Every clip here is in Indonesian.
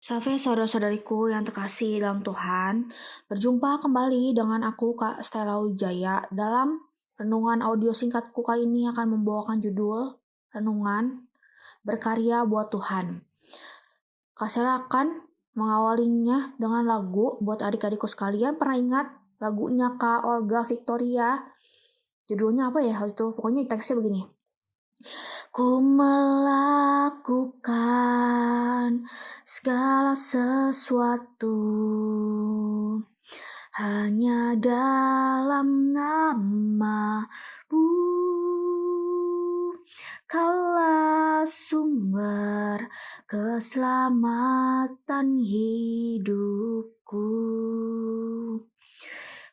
Safe saudara-saudariku yang terkasih dalam Tuhan, berjumpa kembali dengan aku Kak Stella Wijaya dalam renungan audio singkatku kali ini akan membawakan judul Renungan Berkarya Buat Tuhan. Kak Stella akan mengawalinya dengan lagu buat adik-adikku sekalian. Pernah ingat lagunya Kak Olga Victoria? Judulnya apa ya itu? Pokoknya teksnya begini. Ku melakukan segala sesuatu hanya dalam nama-Mu. Kaulah sumber keselamatan hidupku.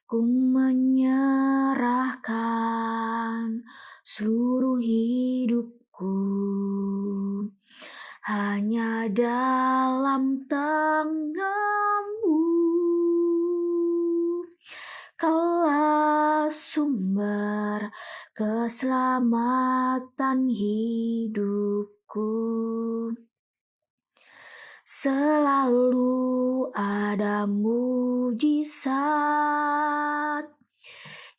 Ku menyerahkan seluruh hidupku hanya dalam tangan-Mu. Kaulah sumber keselamatan hidupku. Selalu ada mujizat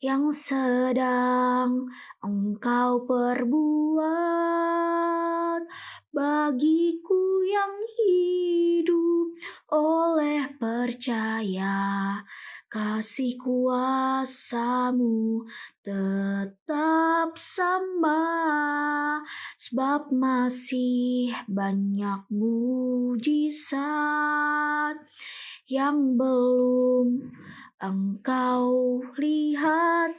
yang sedang Engkau perbuat bagiku yang hidup oleh percaya. Kasih kuasa-Mu tetap sama, sebab masih banyak mujizat yang belum Engkau lihat.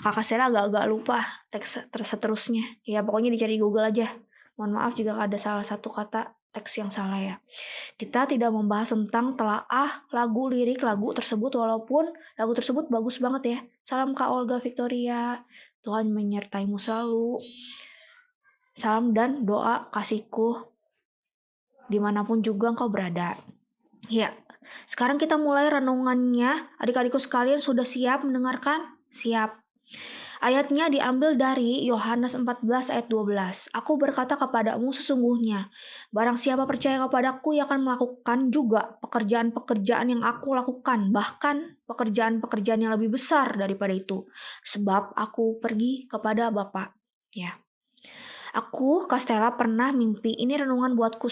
Kakak Sera agak lupa teks seterusnya. Ya pokoknya dicari Google aja. Mohon maaf jika ada salah satu kata teks yang salah ya. Kita tidak membahas tentang telaah lirik lagu tersebut, walaupun lagu tersebut bagus banget ya. Salam Kak Olga Victoria. Tuhan menyertaimu selalu. Salam dan doa kasihku dimanapun juga engkau berada. Ya, sekarang kita mulai renungannya. Adik-adikku sekalian sudah siap mendengarkan? Siap. Ayatnya diambil dari Yohanes 14 ayat 12. Aku berkata kepadamu sesungguhnya, barang siapa percaya kepadaku ia akan melakukan juga pekerjaan-pekerjaan yang aku lakukan, bahkan pekerjaan-pekerjaan yang lebih besar daripada itu, sebab aku pergi kepada Bapa. Ya. Aku, Kastela, pernah mimpi. Ini renungan buatanku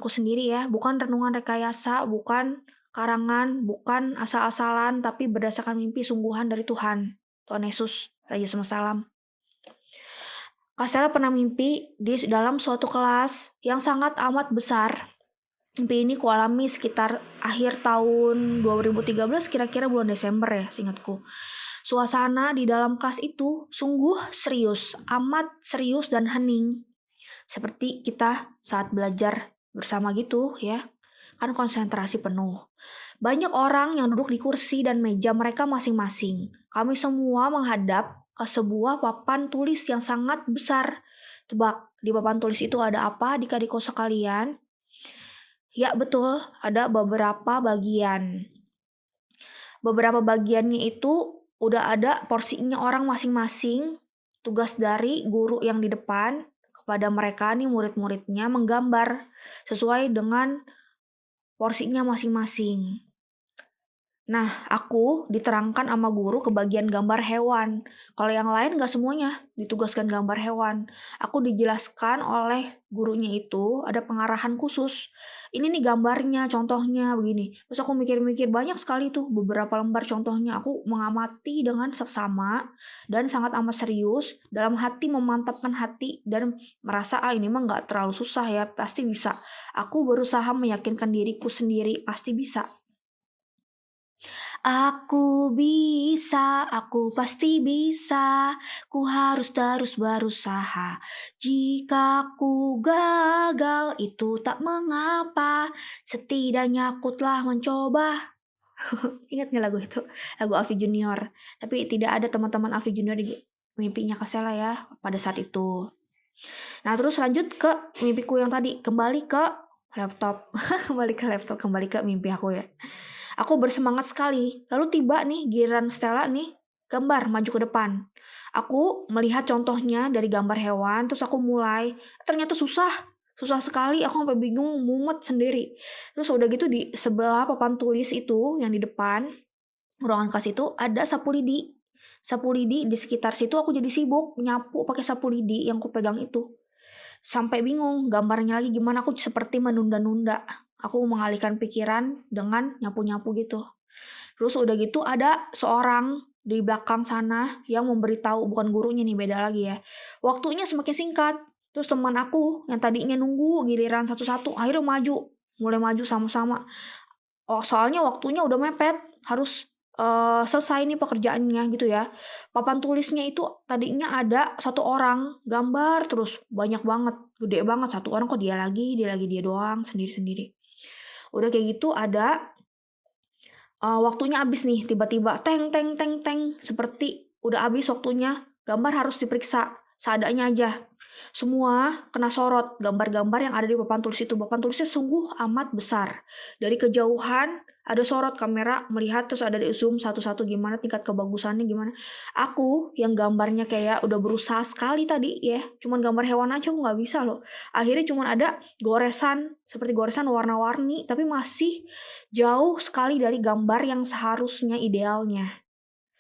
sendiri ya, bukan renungan rekayasa, bukan karangan, bukan asal-asalan, tapi berdasarkan mimpi sungguhan dari Tuhan Yesus, Raja Semesta Alam. Kastela pernah mimpi di dalam suatu kelas yang sangat amat besar. Mimpi ini kualami sekitar akhir tahun 2013, kira-kira bulan Desember ya, seingatku. Suasana di dalam kelas itu sungguh serius, amat serius dan hening. Seperti kita saat belajar bersama gitu ya, kan konsentrasi penuh. Banyak orang yang duduk di kursi dan meja mereka masing-masing. Kami semua menghadap ke sebuah papan tulis yang sangat besar. Tebak, di papan tulis itu ada apa adik-adikku sekalian? Ya betul, ada beberapa bagian. Beberapa bagiannya itu udah ada porsinya orang masing-masing. Tugas dari guru yang di depan kepada mereka nih murid-muridnya menggambar sesuai dengan porsinya masing-masing. Nah, aku diterangkan sama guru ke bagian gambar hewan. Kalau yang lain gak semuanya ditugaskan gambar hewan. Aku dijelaskan oleh gurunya itu ada pengarahan khusus. Ini nih gambarnya, contohnya begini. Terus aku mikir-mikir banyak sekali tuh beberapa lembar contohnya. Aku mengamati dengan seksama dan sangat amat serius. Dalam hati memantapkan hati dan merasa ini mah gak terlalu susah ya, pasti bisa. Aku berusaha meyakinkan diriku sendiri, pasti bisa. Aku bisa, aku pasti bisa, ku harus terus berusaha. Jika ku gagal, itu tak mengapa, setidaknya aku telah mencoba. Ingat gak lagu itu? Lagu Avi Junior. Tapi tidak ada teman-teman Avi Junior di mimpinya Kasela ya pada saat itu. Nah terus lanjut ke mimpiku yang tadi, kembali ke laptop. Kembali ke mimpi aku ya. Aku bersemangat sekali. Lalu tiba nih giliran Stella nih gambar maju ke depan. Aku melihat contohnya dari gambar hewan, terus aku mulai. Ternyata susah Susah sekali, aku sampai bingung, mumet sendiri. Terus udah gitu di sebelah papan tulis itu, yang di depan ruangan kelas itu ada sapu lidi. Sapu lidi di sekitar situ aku jadi sibuk nyapu pakai sapu lidi yang aku pegang itu. Sampai bingung gambarnya lagi gimana, aku seperti menunda-nunda. Aku mengalihkan pikiran dengan nyapu-nyapu gitu. Terus udah gitu ada seorang di belakang sana yang memberitahu, bukan gurunya nih, beda lagi ya. Waktunya semakin singkat. Terus teman aku yang tadinya nunggu giliran satu-satu akhirnya mulai maju sama-sama. Oh, soalnya waktunya udah mepet, harus selesai nih pekerjaannya gitu ya. Papan tulisnya itu tadinya ada satu orang gambar terus banyak banget, gede banget, satu orang kok dia lagi dia doang sendiri-sendiri. Udah kayak gitu ada waktunya habis nih, tiba-tiba teng teng teng teng, seperti udah habis waktunya, gambar harus diperiksa seadanya aja. Semua kena sorot gambar-gambar yang ada di papan tulis itu. Papan tulisnya sungguh amat besar. Dari kejauhan ada sorot kamera melihat, terus ada di zoom satu-satu gimana tingkat kebagusannya gimana. Aku yang gambarnya kayak udah berusaha sekali tadi ya, cuman gambar hewan aja aku nggak bisa loh. Akhirnya cuman ada goresan, seperti goresan warna-warni, tapi masih jauh sekali dari gambar yang seharusnya idealnya.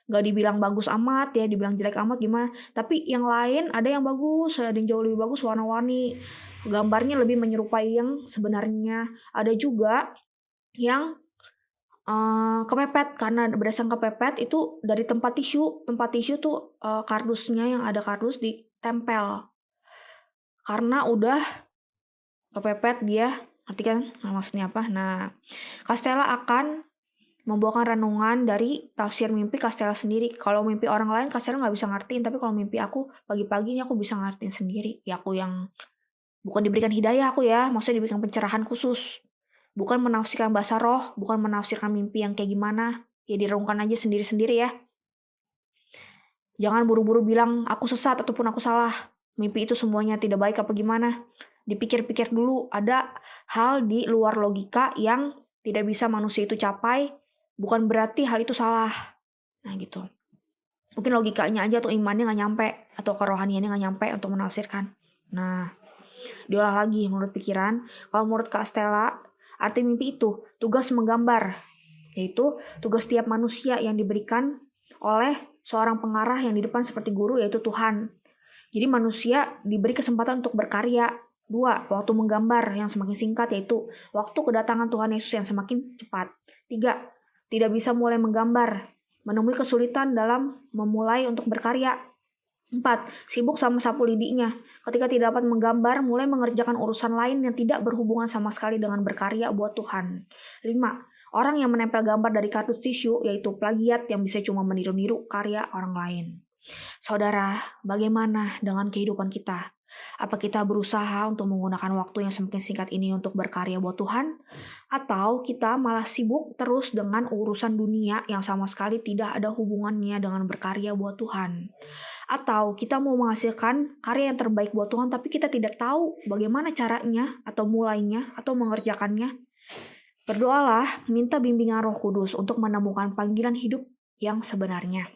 Gak dibilang bagus amat ya, dibilang jelek amat gimana. Tapi yang lain ada yang bagus, ada yang jauh lebih bagus, warna-warni. Gambarnya lebih menyerupai yang sebenarnya. Ada juga yang kepepet, karena berdasarkan kepepet itu dari tempat tisu. Tempat tisu tuh kardusnya, yang ada kardus ditempel. Karena udah kepepet dia, ngerti kan maksudnya apa? Nah, Castella akan membawakan renungan dari tafsir mimpi Castella sendiri. Kalau mimpi orang lain Castella nggak bisa ngertiin, tapi kalau mimpi aku pagi-pagi ini aku bisa ngertiin sendiri. Ya aku yang bukan diberikan hidayah aku ya, maksudnya diberikan pencerahan khusus. Bukan menafsirkan bahasa roh, bukan menafsirkan mimpi yang kayak gimana. Ya direnungkan aja sendiri-sendiri ya. Jangan buru-buru bilang aku sesat ataupun aku salah. Mimpi itu semuanya tidak baik apa gimana. Dipikir-pikir dulu, ada hal di luar logika yang tidak bisa manusia itu capai, bukan berarti hal itu salah. Nah gitu. Mungkin logikanya aja atau imannya nggak nyampe, atau kerohaniannya nggak nyampe untuk menafsirkan. Nah, diolah lagi menurut pikiran. Kalau menurut Kak Stella, arti mimpi itu tugas menggambar, yaitu tugas setiap manusia yang diberikan oleh seorang pengarah yang di depan seperti guru, yaitu Tuhan. Jadi manusia diberi kesempatan untuk berkarya. 2. Waktu menggambar yang semakin singkat, yaitu waktu kedatangan Tuhan Yesus yang semakin cepat. 3. Tidak bisa mulai menggambar, menemui kesulitan dalam memulai untuk berkarya. 4. Sibuk sama sapu lidinya. Ketika tidak dapat menggambar, mulai mengerjakan urusan lain yang tidak berhubungan sama sekali dengan berkarya buat Tuhan. 5. Orang yang menempel gambar dari kardus tisu, yaitu plagiat yang bisa cuma meniru-niru karya orang lain. Saudara, bagaimana dengan kehidupan kita? Apa kita berusaha untuk menggunakan waktu yang semakin singkat ini untuk berkarya buat Tuhan? Atau kita malah sibuk terus dengan urusan dunia yang sama sekali tidak ada hubungannya dengan berkarya buat Tuhan? Atau kita mau menghasilkan karya yang terbaik buat Tuhan tapi kita tidak tahu bagaimana caranya atau mulainya atau mengerjakannya? Berdoalah, minta bimbingan Roh Kudus untuk menemukan panggilan hidup yang sebenarnya.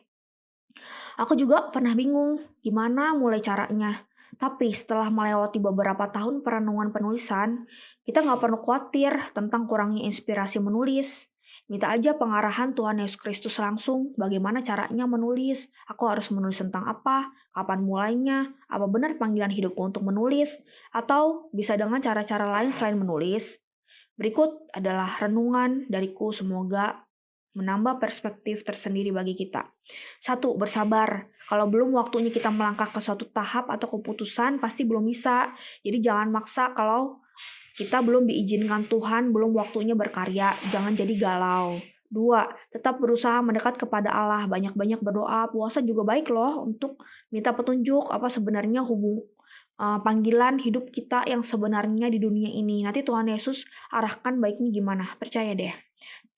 Aku juga pernah bingung gimana mulai caranya. Tapi setelah melewati beberapa tahun perenungan penulisan, kita nggak perlu khawatir tentang kurangnya inspirasi menulis. Minta aja pengarahan Tuhan Yesus Kristus langsung bagaimana caranya menulis. Aku harus menulis tentang apa, kapan mulainya, apa benar panggilan hidupku untuk menulis, atau bisa dengan cara-cara lain selain menulis. Berikut adalah renungan dariku, semoga menambah perspektif tersendiri bagi kita. 1. Bersabar. Kalau belum waktunya kita melangkah ke suatu tahap atau keputusan, pasti belum bisa. Jadi jangan maksa kalau kita belum diizinkan Tuhan, belum waktunya berkarya. Jangan jadi galau. 2. Tetap berusaha mendekat kepada Allah. Banyak-banyak berdoa. Puasa juga baik loh untuk minta petunjuk apa sebenarnya panggilan hidup kita yang sebenarnya di dunia ini. Nanti Tuhan Yesus arahkan baiknya gimana. Percaya deh.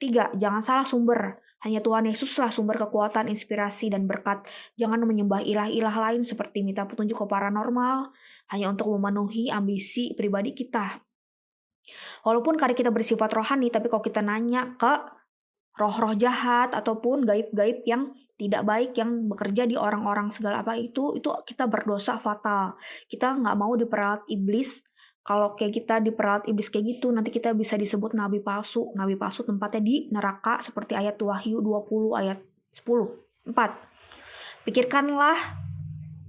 3. Jangan salah sumber. Hanya Tuhan Yesuslah sumber kekuatan, inspirasi, dan berkat. Jangan menyembah ilah-ilah lain seperti minta petunjuk ke paranormal hanya untuk memenuhi ambisi pribadi kita. Walaupun karya kita bersifat rohani, tapi kalau kita nanya ke roh-roh jahat ataupun gaib-gaib yang tidak baik yang bekerja di orang-orang segala apa itu kita berdosa fatal. Kita nggak mau diperalat iblis Kalau kayak kita diperalat iblis kayak gitu, nanti kita bisa disebut nabi palsu. Nabi palsu tempatnya di neraka seperti ayat Wahyu 20 ayat 10. 4. Pikirkanlah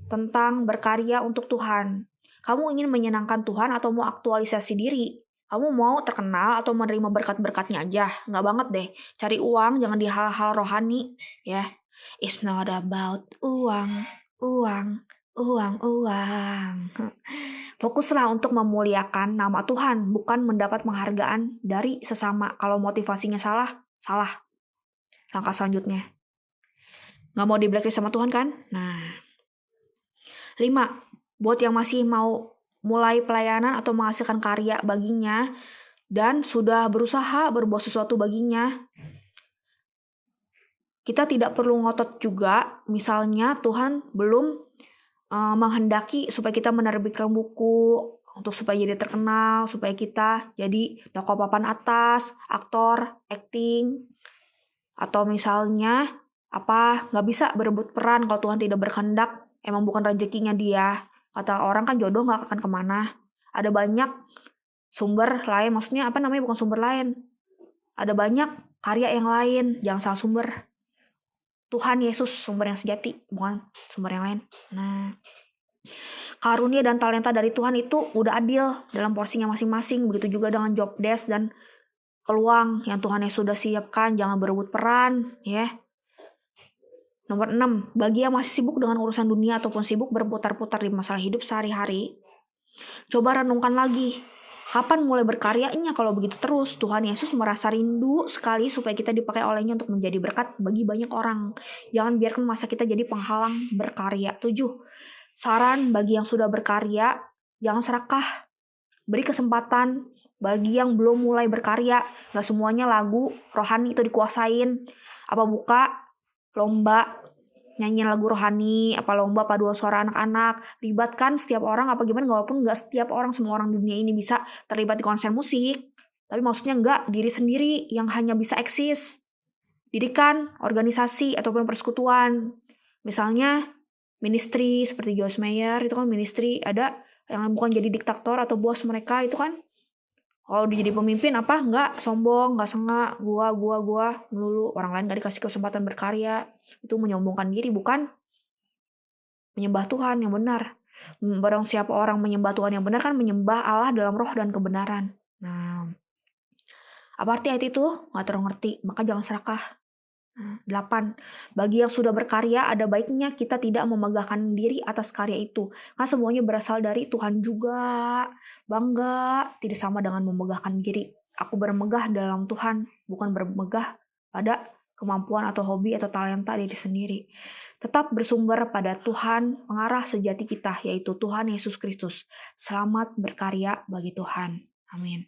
tentang berkarya untuk Tuhan. Kamu ingin menyenangkan Tuhan atau mau aktualisasi diri? Kamu mau terkenal atau menerima berkat-berkatnya aja? Nggak banget deh. Cari uang, jangan di hal-hal rohani. Ya, it's not about uang, uang, uang. Fokuslah untuk memuliakan nama Tuhan, bukan mendapat penghargaan dari sesama. Kalau motivasinya salah, salah. Langkah selanjutnya. Nggak mau di blacklist sama Tuhan kan? Nah. 5. Buat yang masih mau mulai pelayanan atau menghasilkan karya baginya dan sudah berusaha berbuat sesuatu baginya, kita tidak perlu ngotot juga. Misalnya Tuhan belum menghendaki supaya kita menerbitkan buku untuk supaya jadi terkenal, supaya kita jadi tokoh papan atas, aktor, acting, atau misalnya nggak bisa berebut peran kalau Tuhan tidak berkehendak, emang bukan rezekinya dia. Kata orang kan jodoh nggak akan kemana. Ada banyak sumber lain, maksudnya bukan sumber lain. Ada banyak karya yang lain, jangan salah sumber. Tuhan Yesus sumber yang sejati, bukan sumber yang lain. Nah, karunia dan talenta dari Tuhan itu udah adil dalam porsinya masing-masing. Begitu juga dengan job desk dan peluang yang Tuhan Yesus sudah siapkan. Jangan berebut peran, ya. Nomor 6, bagi yang masih sibuk dengan urusan dunia ataupun sibuk berputar-putar di masalah hidup sehari-hari, coba renungkan lagi. Kapan mulai berkaryanya kalau begitu terus? Tuhan Yesus merasa rindu sekali supaya kita dipakai olehnya untuk menjadi berkat bagi banyak orang. Jangan biarkan masa kita jadi penghalang berkarya. 7. Saran bagi yang sudah berkarya, jangan serakah. Beri kesempatan bagi yang belum mulai berkarya. Gak semuanya lagu rohani itu dikuasain. Buka lomba nyanyiin lagu rohani, lomba paduan suara anak-anak, libatkan setiap orang gimana, walaupun nggak setiap orang, semua orang di dunia ini bisa terlibat di konser musik, tapi maksudnya nggak diri sendiri yang hanya bisa eksis. Dirikan organisasi ataupun persekutuan, misalnya ministry seperti Joyce Meyer, itu kan ministry, ada yang bukan jadi diktator atau bos mereka, itu kan kalau jadi pemimpin nggak sombong, nggak sengak, gua melulu, orang lain nggak dikasih kesempatan berkarya. Itu menyombongkan diri, bukan menyembah Tuhan yang benar. Barang siapa orang menyembah Tuhan yang benar kan menyembah Allah dalam roh dan kebenaran. Nah, apa arti ayat itu? Nggak terlalu ngerti, maka jangan serakah. 8. Bagi yang sudah berkarya, ada baiknya kita tidak memegahkan diri atas karya itu. Kan semuanya berasal dari Tuhan juga. Bangga tidak sama dengan memegahkan diri. Aku bermegah dalam Tuhan, bukan bermegah pada kemampuan atau hobi atau talenta diri sendiri. Tetap bersumber pada Tuhan, pengarah sejati kita, yaitu Tuhan Yesus Kristus. Selamat berkarya bagi Tuhan. Amin.